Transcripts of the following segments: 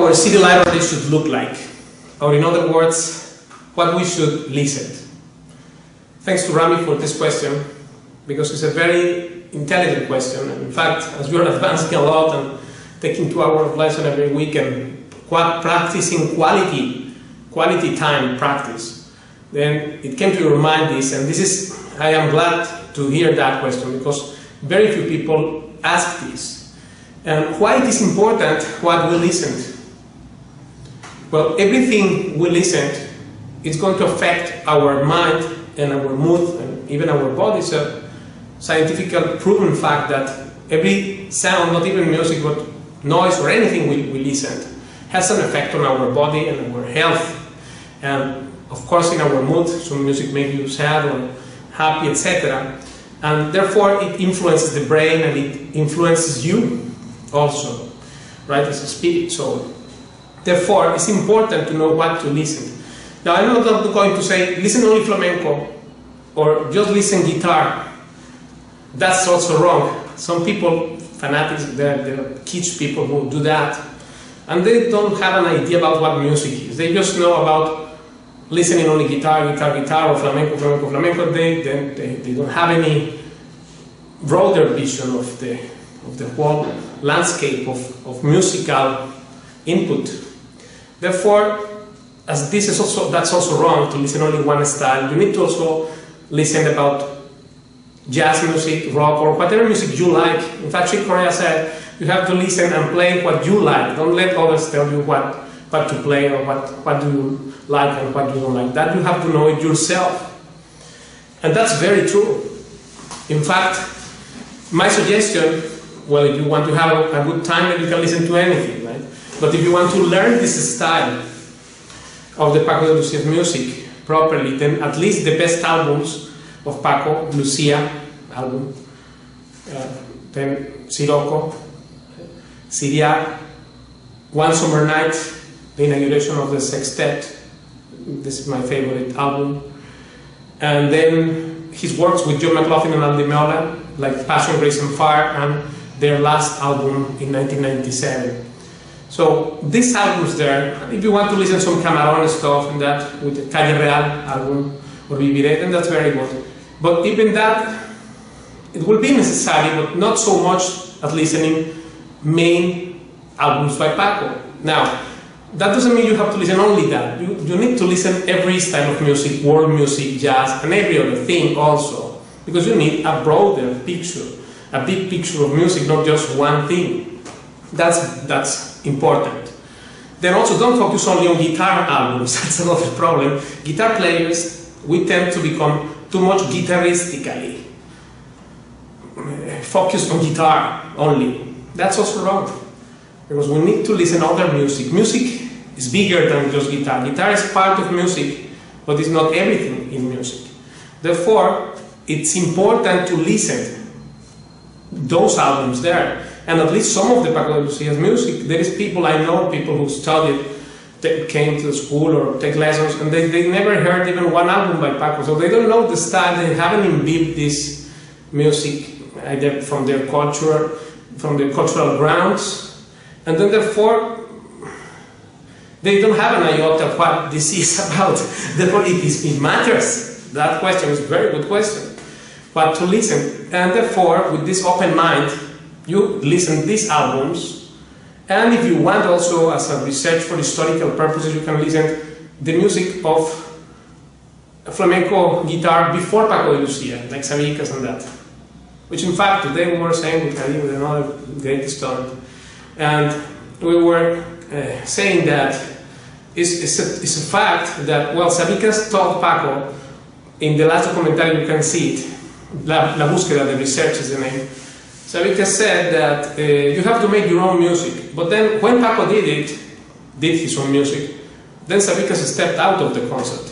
our CD library should look like, or in other words, what we should listen. Thanks to Rami for this question, because it's a very intelligent question. And in fact, as you're advancing a lot and taking 2 hours of lesson every week and practicing quality time practice, then it came to your mind this, and this is, I am glad to hear that question, because very few people ask this. And why it is important what we listened? Well, everything we listened is going to affect our mind and our mood and even our body. It's a scientifically proven fact that every sound, not even music, but noise or anything we listened, has an effect on our body and our health. And of course in our mood, some music makes you sad or happy, etc. And therefore it influences the brain and it influences you also, right, as a spirit. So therefore it's important to know what to listen. Now I'm not going to say listen only flamenco or just listen guitar. That's also wrong. Some people, fanatics, they're kitsch people who do that, and they don't have an idea about what music is. They just know about listening only guitar, or flamenco. They don't have any broader vision of the whole landscape of musical input. Therefore, as this is that's also wrong to listen only one style. You need to also listen about jazz music, rock, or whatever music you like. In fact, Chick Corea said you have to listen and play what you like. Don't let others tell you what to play or what do you like and what you don't like. That you have to know it yourself. And that's very true. In fact, my suggestion, well, if you want to have a good time, then you can listen to anything, right? But if you want to learn this style of the Paco de Lucia's music properly, then at least the best albums of Paco, Lucia album, then Sirocco, Syria, One Summer Night, the inauguration of the sextet. This is my favorite album. And then his works with John McLaughlin and Andy Meola, like Passion, Grace and Fire, and their last album in 1997. So these albums there, if you want to listen to some Camarón stuff and that, with the Calle Real album, or Viviré, then that's very good. But even that, it will be necessary, but not so much as listening main albums by Paco. Now, that doesn't mean you have to listen only that. You need to listen every style of music, world music, jazz, and every other thing also, because you need a broader picture, a big picture of music, not just one thing. That's important. Then also don't focus only on guitar albums. That's another problem. Guitar players, we tend to become too much guitaristically focused on guitar only. That's also wrong, because we need to listen to other music. Music is bigger than just guitar. Guitar is part of music, but it's not everything in music. Therefore, it's important to listen those albums there, and at least some of the Paco de Lucia's music. There is people I know, people who studied, came to school or take lessons, and they never heard even one album by Paco, so they don't know the style. They haven't imbibed this music either from their culture, from their cultural grounds, and then therefore they don't have an iota of what this is about. Therefore it matters. That question is a very good question. But to listen, and therefore with this open mind, you listen to these albums, and if you want also as a research for historical purposes, you can listen the music of flamenco guitar before Paco de Lucia, like Sabicas and that. Which in fact today we were saying with another great student, and we were saying that it's a fact that, well, Sabicas told Paco, in the last documentary you can see it, La Búsqueda, the research is the name. Sabicas said that you have to make your own music, but then when Paco did his own music, then Sabicas stepped out of the concert.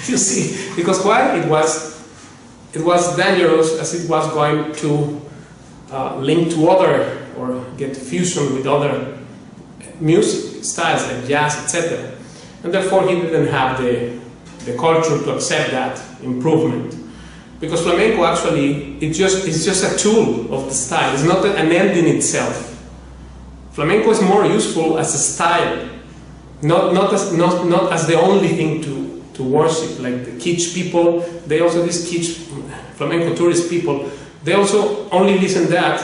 You see, because why? It was dangerous, as it was going to link to other, or get fusion with other music styles like jazz, etc. And therefore he didn't have the culture to accept that improvement. Because flamenco actually, it's just a tool of the style. It's not an end in itself. Flamenco is more useful as a style, not as the only thing to worship. Like the kitsch people, they also, these kitsch flamenco tourist people, they also only listen that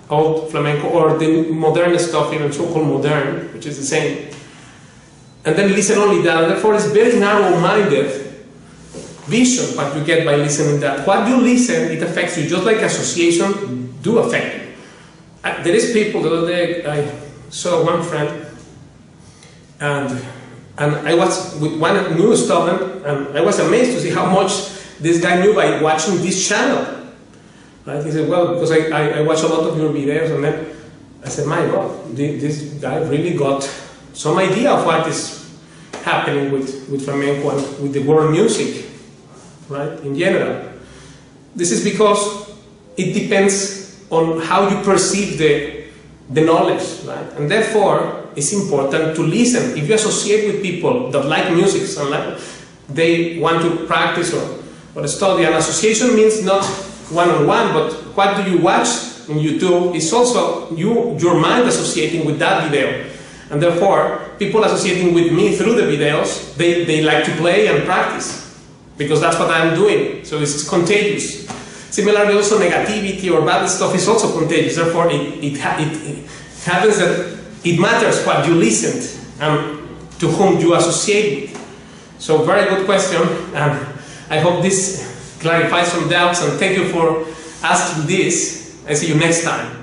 old flamenco or the modern stuff, even so-called modern, which is the same, and then listen only that. Therefore, it's very narrow-minded vision what you get by listening that. What you listen, it affects you, just like association do affect you. There is people, the other day I saw one friend, and I was with one new student, and I was amazed to see how much this guy knew by watching this channel. Right? He said, well, because I watch a lot of your videos, and then I said, my God, this guy really got some idea of what is happening with flamenco and with the world music, right, in general. This is because it depends on how you perceive the knowledge, right? And therefore, it's important to listen. If you associate with people that like music, and they want to practice or study, and association means not one-on-one, but what do you watch on YouTube is also your mind associating with that video. And therefore, people associating with me through the videos, they like to play and practice, because that's what I'm doing. So it's contagious. Similarly, also negativity or bad stuff is also contagious. Therefore, it happens that it matters what you listened and to whom you associate with. So very good question. I hope this clarifies some doubts, and thank you for asking this. I see you next time.